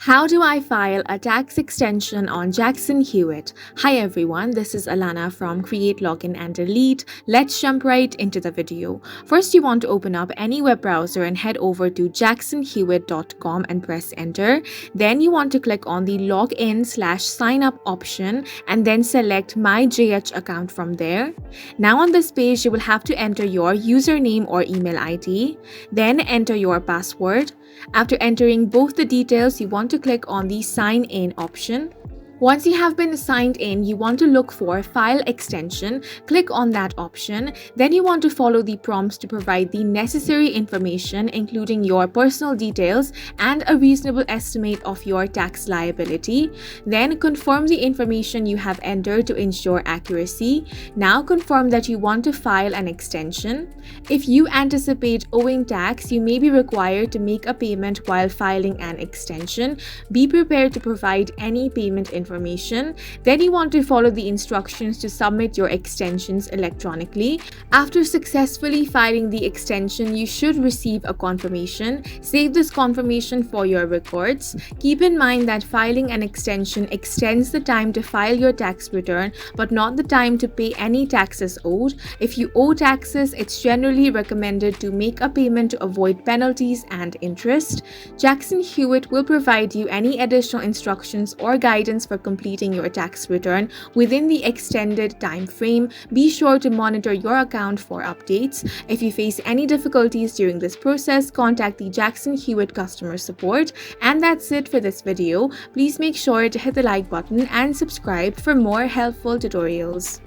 How do I file a tax extension on Jackson Hewitt? Hi everyone, this is Alana from Create, Login and Delete. Let's jump right into the video. First, you want to open up any web browser and head over to jacksonhewitt.com and press enter. Then you want to click on the login/sign up option and then select My JH account from there. Now on this page, you will have to enter your username or email ID. Then enter your password. After entering both the details, you want to click on the Sign In option. Once you have been signed in, you want to look for File Extension. Click on that option. Then you want to follow the prompts to provide the necessary information, including your personal details and a reasonable estimate of your tax liability. Then confirm the information you have entered to ensure accuracy. Now confirm that you want to file an extension. If you anticipate owing tax, you may be required to make a payment while filing an extension. Be prepared to provide any payment information. Then you want to follow the instructions to submit your extensions electronically. After successfully filing the extension, you should receive a confirmation. Save this confirmation for your records. Keep in mind that filing an extension extends the time to file your tax return, but not the time to pay any taxes owed. If you owe taxes, it's generally recommended to make a payment to avoid penalties and interest. Jackson Hewitt will provide you any additional instructions or guidance for completing your tax return within the extended time frame. Be sure to monitor your account for updates. If you face any difficulties during this process, contact the Jackson Hewitt customer support. And that's it for this video. Please make sure to hit the like button and subscribe for more helpful tutorials.